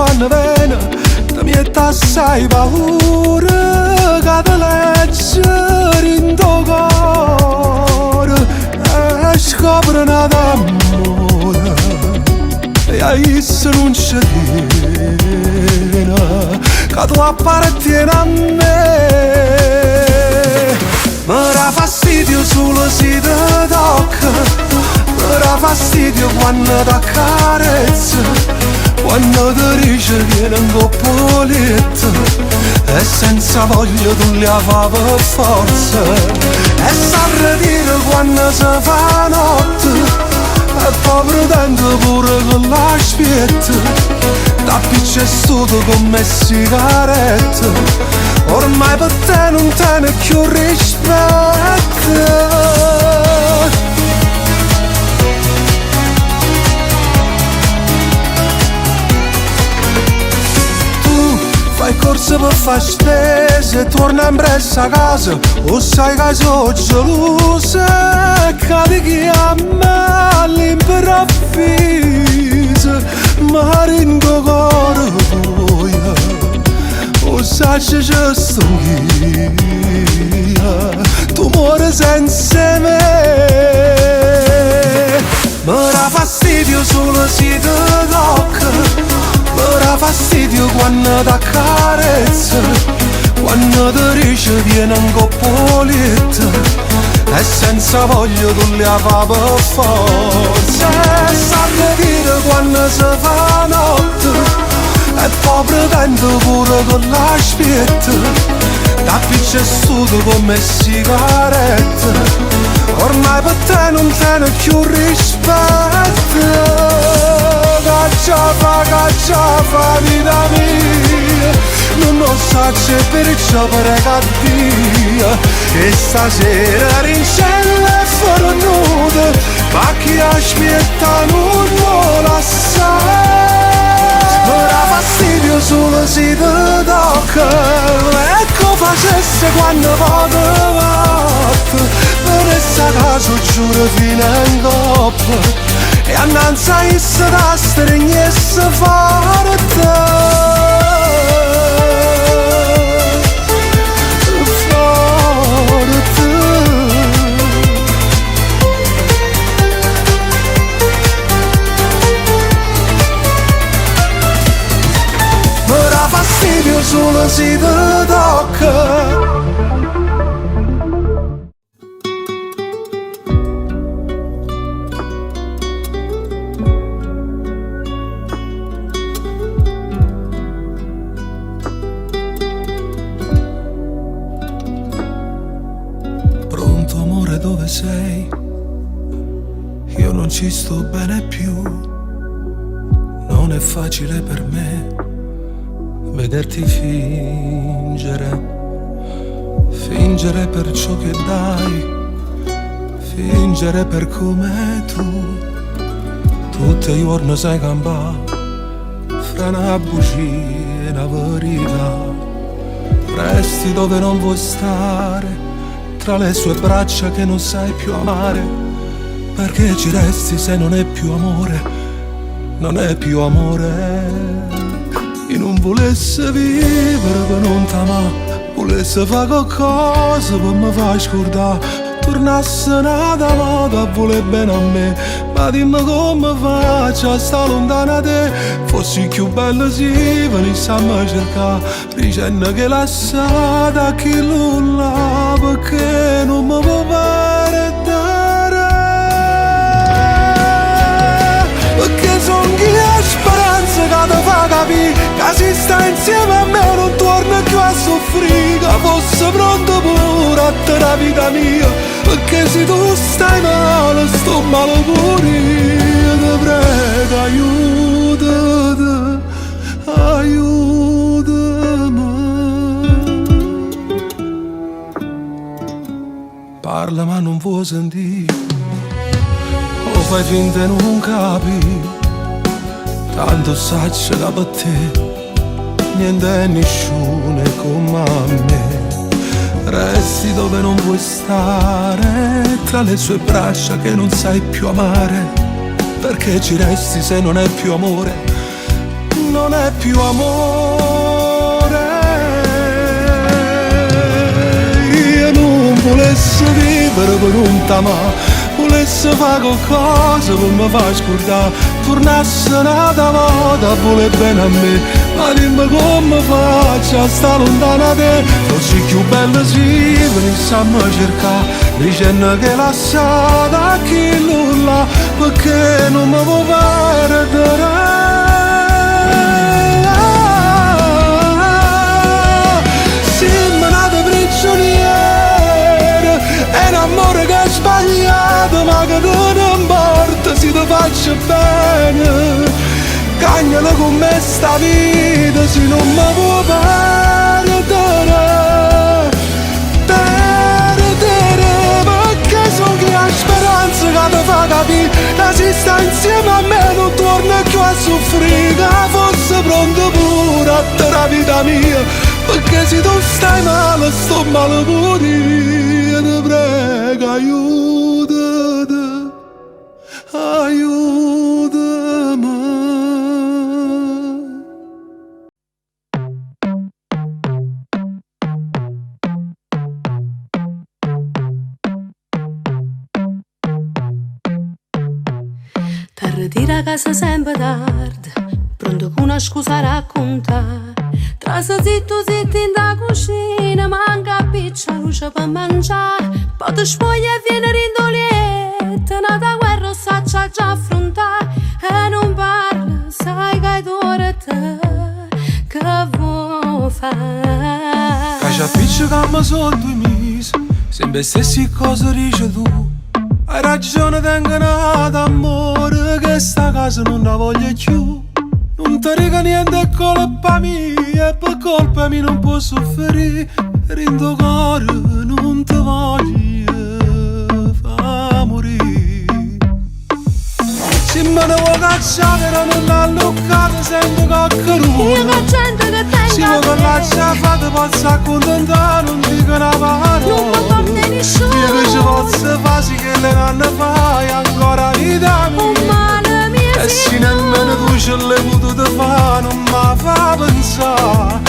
quando viene ti mette assai paura che ti leggere in tuo cuore e scopre un amore e a isso non c'è tiene che tu appartieni a me. Mi dà fastidio solo se ti tocca, mi dà fastidio quando ti accarezza, quando ti dice vieni un po' letto e senza voglia tu li fa per forza, e sa ridere quando si fa notte e poi pretende pure con la spietta, da piccia è stuto come sigaretta, ormai per te non tiene più rispetto. Fai corsa per fare spese, torna in bressa a casa, o sai che sono gelosa e che ti chiama all'improvviso, ma rendo cuore tuo, o sai che sto io, tu muori senza me. Mi dà fastidio solo se ti tocca, mi dà fastidio quando ti accarezza, quando ti dice vieni un po' letto e senza voglia tu li fa per forza, e sa dire quando si fa notte e poi pretende pure con la spietta, da piccia è stuto come sigaretta, ormai per te non tiene più rispetto. Cacciava, vita mia, non lo so se perciò pregatia, e stasera rincella e farò nuda, ma chi aspetta non la sa. Mi dà fastidio solo se ti tocca, ecco facesse quando vado avanti, venisse a caso giuro fino in coppa, e annanzi a essa da stregnesse forte, forte. Mi dà fastidio solo se ti tocca. Dove sei? Io non ci sto bene più, non è facile per me vederti fingere per ciò che dai, fingere per come tu, tutti i giorni sai campare fra una bugia e una verità, resti dove non vuoi stare, tra le sue braccia che non sai più amare, perché ci resti se non è più amore, non è più amore. Io non volesse vivere per non t'amare, volesse fare qualcosa per mi far scordare, tornasse nata moda a voler bene a me, ma dimmi come faccio a stare lontana da te, fossi più bella se venissi a me cercare, dicendo che lasciata a chi nulla, perché non mi può perdere, perché son chi ha speranza che ti fa capire che se sta insieme a me non torna più a soffrire, che fosse pronto pure a te la vita mia, perché se tu stai male sto male pure io, ti prego aiutami, aiutami. Parla ma non vuoi sentire, o fai finta e non capi, tanto sai che per te niente e nessuno è come a me. Resti dove non vuoi stare, tra le sue braccia che non sai più amare, perché ci resti se non è più amore, non è più amore. Io non volessi vivere per un tamà, volessi fare qualcosa per mi far scordare, tornasse un'altra volta, vuole bene a me, ma dimmi come faccio a stare lontana da te. Così più bello si venissimo a cercare, dicendo che lasciata chi nulla, perché non mi può perdere. Siamo nati prigionieri, è un amore che è sbagliato, ma che non importa se ti faccio bene. Cagnala con me sta vita, se non mi può perdere, perché so che ha speranza che ti fa capire che si sta insieme a me non torna più a soffrire, che fosse pronto pure a te la vita mia, perché se tu stai male sto male pure io. Ti prego aiutati, aiutami. Ritira a casa sempre tardi, pronto con una scusa a raccontare. Trasa zitto zitto in da cucina, manca piccia luce per mangiare. Poi ti spoglia e viene rindolietta, nata guerra saccia già affrontare. E non parla, sai che hai d'ora te, che vuoi fare? Che ci appiccicammo sotto i mesi, sempre stessi cose dici tu. Hai ragione, tengo nata amore, che sta casa non la voglio più. Non ti dico niente, è colpa mia, e per colpa mia non posso soffrire. Rindo cuore, non ti voglio far morire. Se me ne vuoi cacciare, però non l'hanno luccato, sento coccarone. Io che gente che tengo se vuoi che l'ha fatta, posso accontentare, non dico una parola. Non mi porta nessuno. Io che ci posso fare, sì che le nanne fai ancora vita mia. Un male mio e se nemmeno tu ce l'hai potuto fare, non mi fa pensare.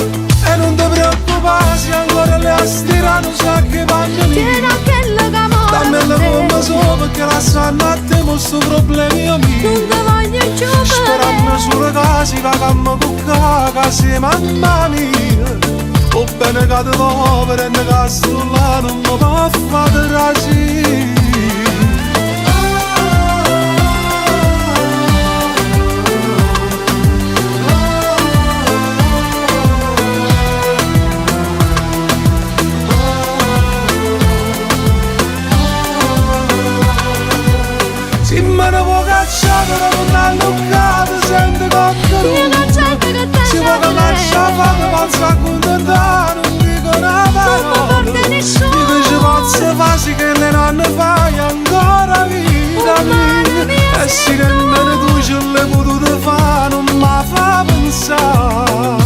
E non ti preoccupare, se ancora le astirano, sa che vanno lì. tieni a quella che amore dammela come so, perché la sanno a te, mo sto problemi non miei. ti voglio più Speranno solo che si vagamo con casa, mamma mia. O bene che ti vuoi, prende che sto là, non mi può fare trasire. Se me ne vuoi cacciare, però non l'hanno luccato, senti coccarone. io che gente che tengo Se vuoi che lascia fare, posso accontentare, non dico una parola. non mi porta nessuno. Io che ci posso fare, sì che le nanne fai ancora vita mia. E se nemmeno tu ce l'hai potuto fare, non mi fa pensare.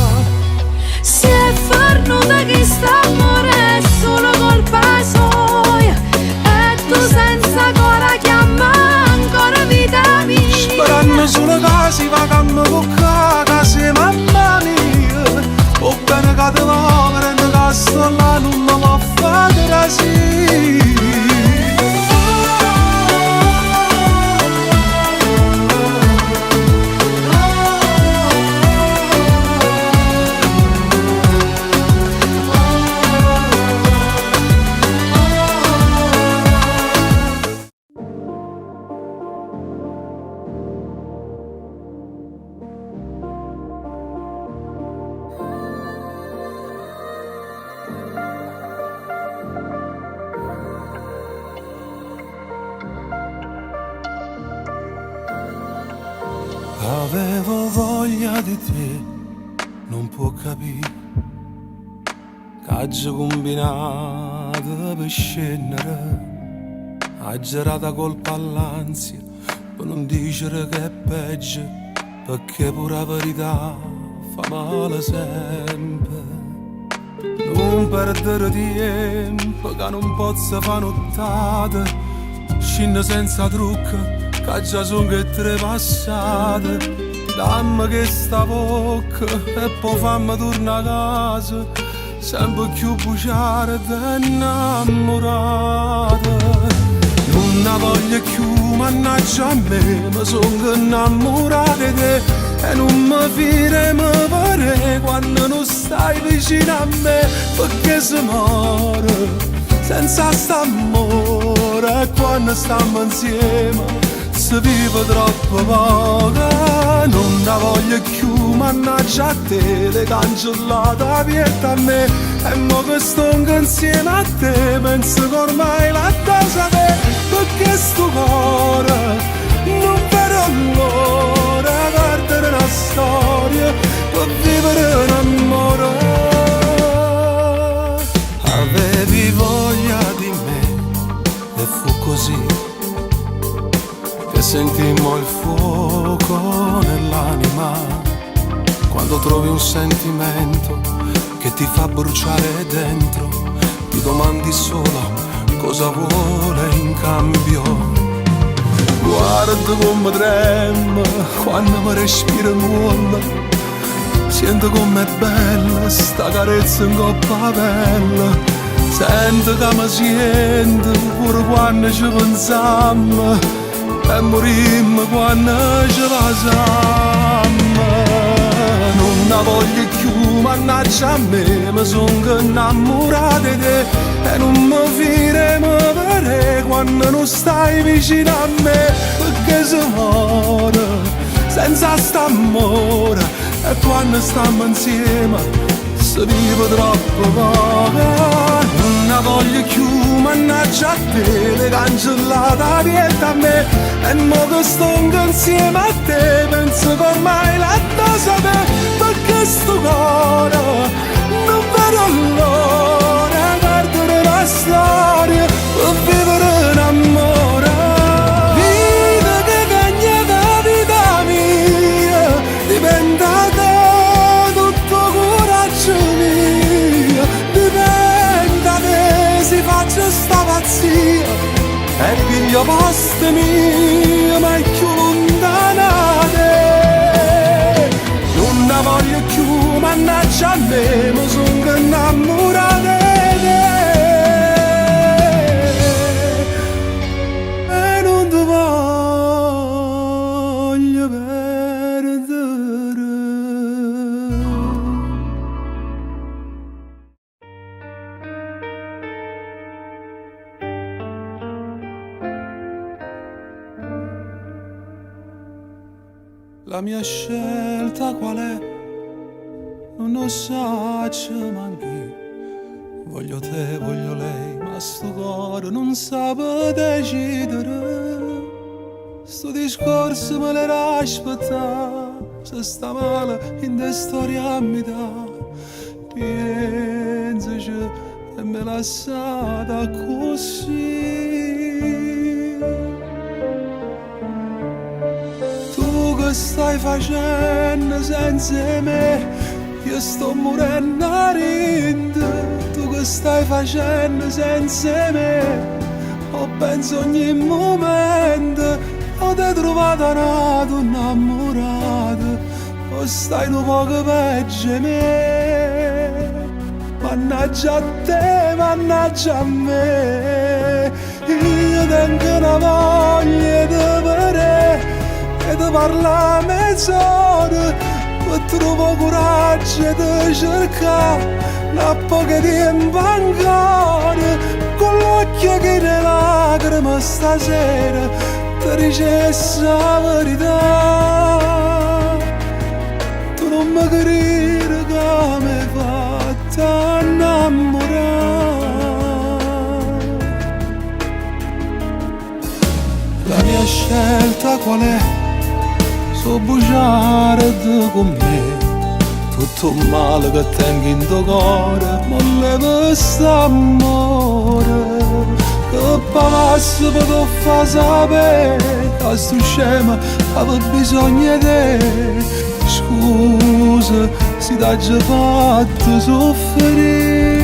Si è fornuta che sta amore è solo colpa sua, e tu senza ancora chiama ancora vita mia. Sperando solo che si vagamo con casa, mamma mia. O bene che ti vuoi, prende che sto là, non mi può fare trasire. Avevo voglia di te, non può capire, che combinato per scendere, ha girata colpa all'ansia, per non dire che è peggio, perché pure la verità fa male sempre. Non perdere tempo, che non posso fare nottate, scendo senza trucco, che già sono che tre passate. dammi che sta bocca e poi fammi tornare a casa, sempre più bruciare ed innamorata. Non la voglio più, mannaggia a me, mi sono innamorata di te e non mi fide mi pare quando non stai vicino a me, perché si muore senza st'amore e quando stiamo insieme si vive troppo poco. Non la voglio più, mannaggia a te, le cancellata vieta a me e mo che sto insieme a te penso che ormai la cosa te, perché sto cuore non vedo l'ora perdere una storia per vivere un amore. Avevi voglia di me e fu così che sentimmo il fuoco nell'anima, quando trovi un sentimento che ti fa bruciare dentro, ti domandi solo cosa vuole in cambio. Guarda come trema quando mi respiro nulla, sento com'è bella sta carezza in coppa pelle, sento che mi sento pure quando ci pensiamo e morimmo quando ci pasiamo. Non la voglio più, mannaggia a me, mi sono innamorata di te e non mi fide mi pare quando non stai vicino a me, perché si muore senza st'amore e quando stiamo insieme si vive troppo poco. Non la voglio più, mannaggia a te, le cancellata vieta a me e mo che sto insieme a te penso che ormai la cosa te, perché sto cuore non vedo l'ora perdere la storia per vivere un amore. Vita che cagna da vita mia dipende da te, tutto coraggio mio dipende da te, si faccia sta pazzia e ripiglio poste mie ma è più lontana te. Non la voglio più, mannaggia a me, mi sono innamorata di te e non ti voglio perdere. La mia scelta qual è? Non lo so, manchi. Voglio te, voglio lei, ma sto cuore non sa decidere. Sto discorso me l'era aspettato, se sta male in te storia mi dà. Pensaci e me lasciata così. Che stai facendo senza me? Io sto morendo a ridere. Tu che stai facendo senza me? Ho penso ogni momento. Ho te trovato una donna innamorata, o stai un poco peggio di me. Mannaggia a te, mannaggia a me. Io tengo una voglia di vedere e ti parla mezz'ora, ma trovo coraggio di cercare una poca tempo ancora, con l'occhio che ne lacrime stasera ti dicessi la verità. Tu non mi credi che mi hai fatto innamorare. La mia scelta qual è? So bruciare con me tutto il male che tengo in tuo cuore, ma leva st'amore che passa per tu fa sapere che sto scema avevo bisogno di te. Scusa se t'ha già fatto soffrire.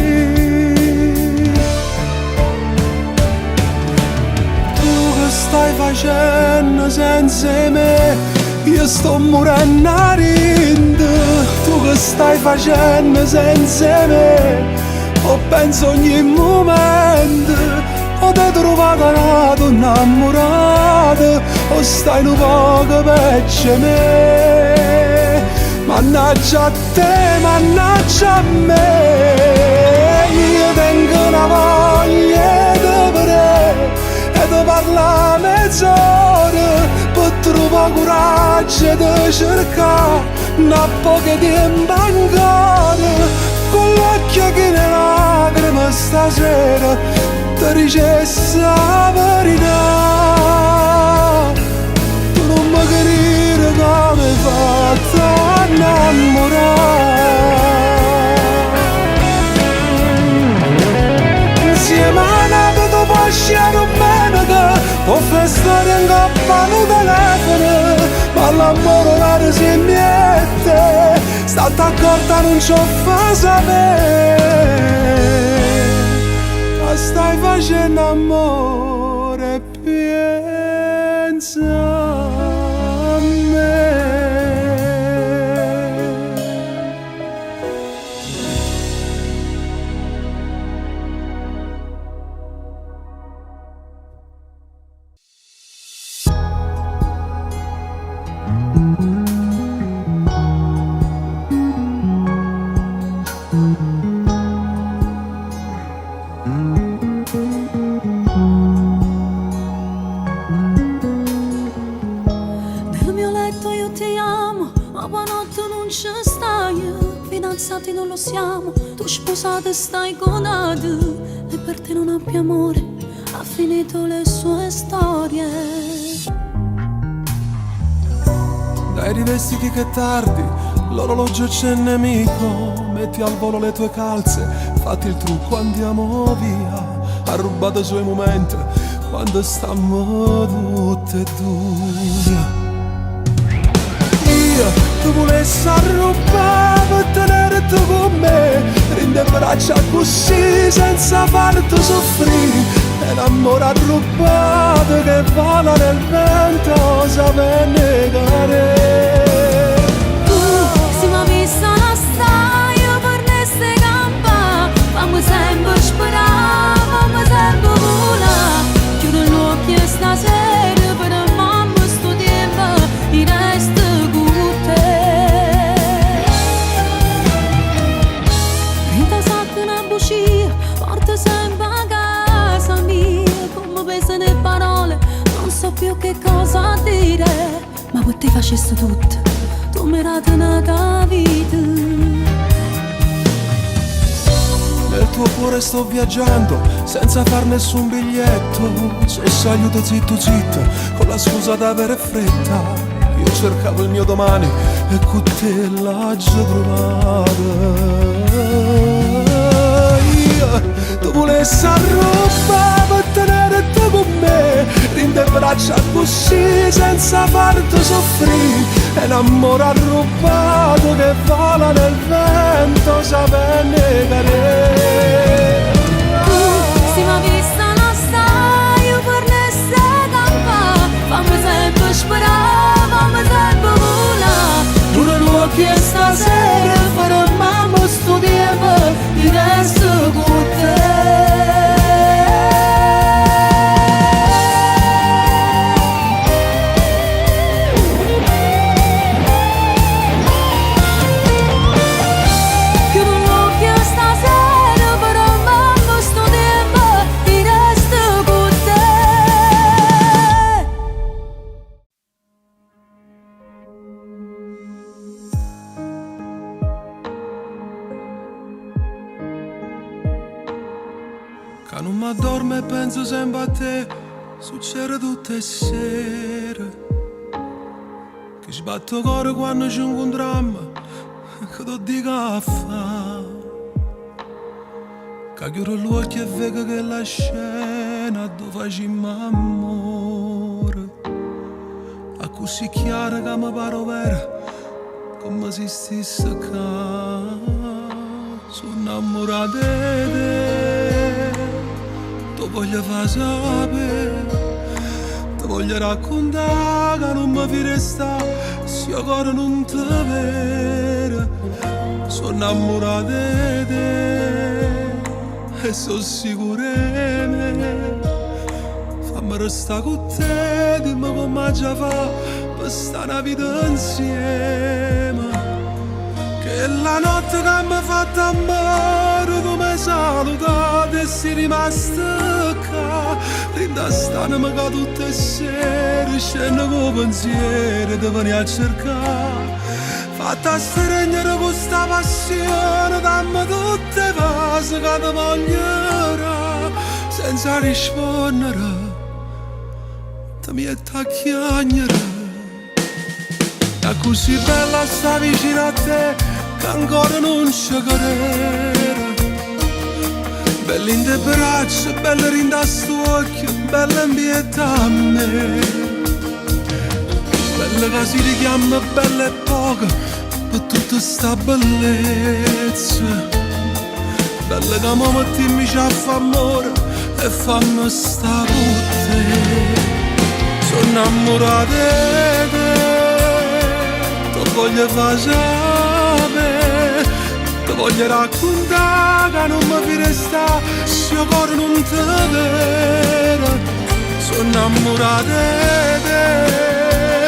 Tu che stai facendo senza me? io sto morendo a rinde. Tu che stai facendo senza me? O penso ogni momento, o ti trovato una donna innamorata, o stai un poco peggio me. Mannaggia a te, mannaggia a me. Io tengo una voglia di vedere e di parlare mezz'ora per trovare coraggio di cercare una poca tempo ancora. Con l'occhio che ne lacrime stasera ti dicessi la verità. Tu non mi capire come hai fatto a innamorare. Insieme a nato tu puoi sciare un menica, può fare storia in coppa al telefono, ma l'amore raro si miette. Stata accorta non ci fa sapere, ma stai facendo amore e pensa a me. Fidanzati non lo siamo, tu sposata e stai con altri, e per te non abbia amore, ha finito le sue storie. Dai rivestiti che tardi, l'orologio c'è nemico, metti al volo le tue calze, fatti il trucco, andiamo via. Ha rubato i suoi momenti quando stiamo tutte e due. Tu volessi arrubare per tenerti con me, rinde braccia così senza farti soffrire. E l'amore arrubato che vola nel vento sape negare. Tu si mi ha vista la staia per neste campa, fammi sempre sperare, fammi sempre volare. Chiudo gli occhi e stasera per mamma sto tempo in resta. Porta sempre a casa mia, come pesano le parole, non so più che cosa dire. Ma per te facessi tutto, tu mi hai tenuta vita. Nel tuo cuore sto viaggiando, senza far nessun biglietto. Se aiuto zitto zitto, con la scusa d'avere fretta. Io cercavo il mio domani e con te l'ho già trovato. Tu volessi arrubare per tenerti con me, rinde braccia così senza farti soffrire. E l'amore arrubato che vola nel vento sape negare. Si mi ha vista la staia per neste campa, fammi sempre sperare, fammi sempre volare. Chiudo gli occhi e stasera per mamma sto tempo di resto con te. Che non mi addormo e penso sempre a te, succede tutte le sere. Che sbatto il cuore quando ci incontriamo, che ti dico a fa. Che chiudo gli occhi e vedo che la scena dove facciamo amore. A così chiara che mi pare vera, come se stesse qua. Sono innamorato di te, ti voglio far sapere, ti voglio raccontare che non mi fi resta, se io cuore non te vero, sono innamorato di te e sono sicuro di me. Fammi restare con te, dimmi come già fa per stare una vita insieme. Che la notte che mi ha fatto amore, tu mi hai salutato e sei rimasto qua. Rindastandomi che tutte le sere scendo con pensieri di venire a cercare. Fatta stregnere questa passione, dammi tutte le cose che ti voglio senza rispondere, ti metti a chiagnere. È così bella sta vicino a te che ancora non ci credo. Bella in te braccia, bella in te sto occhio, bella in pietà a me. Bella che si richiama, bella e poca per tutta sta bellezza. Bella che mi mettiamo a fa amore e fammi sta con te. Sono innamorato di te, ti voglio far sapere, ti voglio raccontare che non mi fi restare, se io cuore non te vero. Sono innamorato di te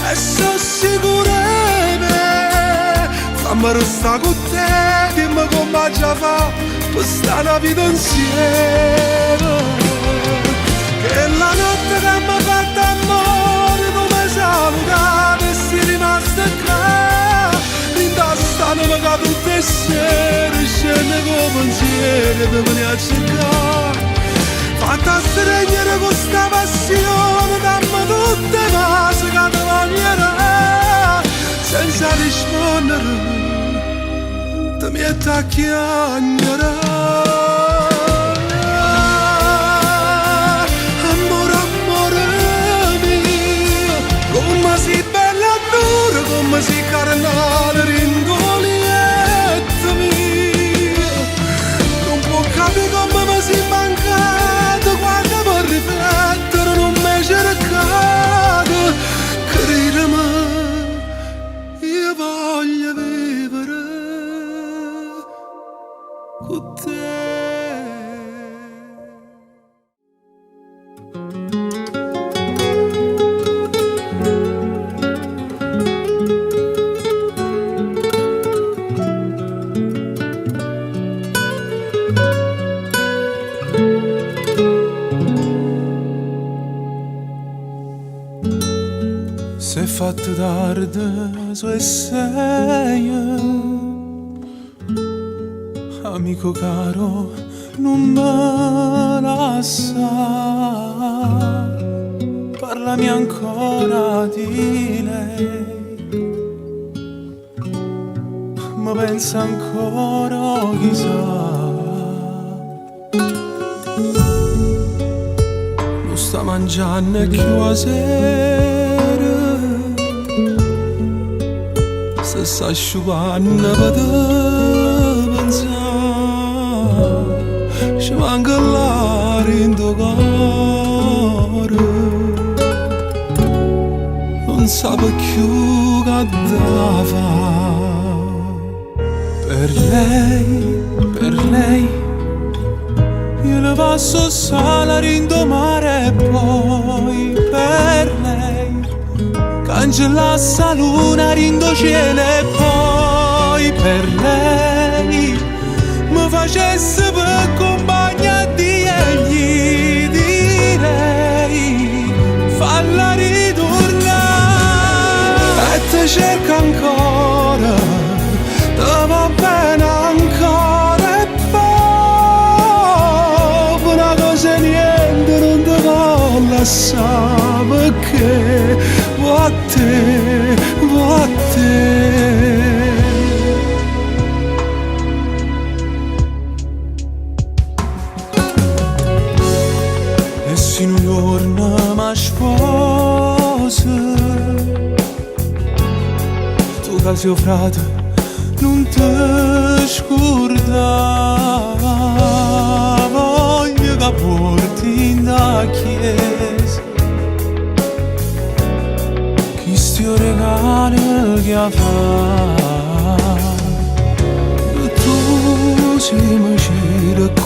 e sono sicuro di me. Fammi restare con te, dimmi come già fa per stare una vita insieme. Che la notte che mi ha fatto amore, tu mi hai salutato e sei rimasto qua. Rindastandomi che tutte le sere scende con pensieri di venire a cercare. Fatta stregnere questa passione, dammi tutte le cose che ti voglierò senza rispondere, ti metti a chiagnere. Come si bella e dura, come si carnale, ringolietta mia. Non può capire come mi si mancato, quando mi riflettere non mi cercato. Credimi, io voglio vivere con te. Se fatto tardi, so e sei, amico caro, non me lascia. Parlami ancora di lei, ma pensa ancora chissà. Non sta mangiando più a sera, se sta asciugando per te pensare, ci manca l'aria in tuo cuore, non sa più che da fare. Per lei, io le passo sola a rindomare e poi per lei cancellasse la luna rindo cielo e poi per lei mi facesse per compagna di egli, direi falla ritornare. E te cerca ancora, te va bene ancora e poi una cosa e niente non te va lasciare, perché va a te, va a te. E se un giorno mi sposi, tu che sei frate non ti scordare, voglio che porti in da chiesa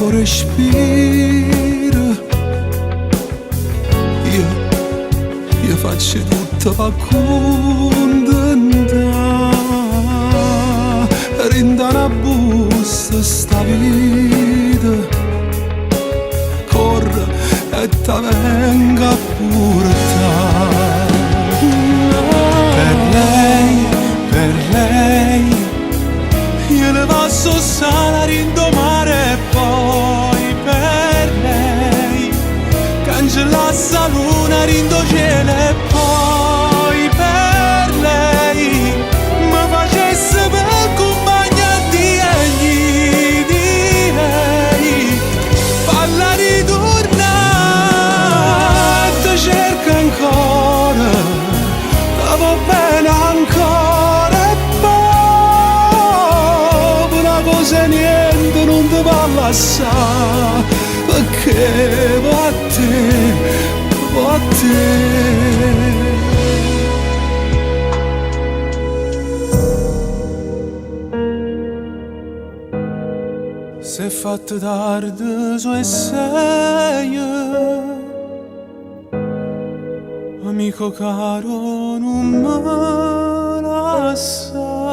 l'unico respiro. Io faccio tutto per contentare, rinda una busta sta vita, corre e ta venga a portare. Per lei, io le passo sana rindomare e poi per lei cancellasse la luna rindo cielo e poi per lei mi facesse per compagnia di lei falla ritornare, ti cerca ancora, va bene ancora e poi una cosa e niente non ti va a lasciare, perché va a te, va a te. Se è fatto tardi su e sei, amico caro non me lascia.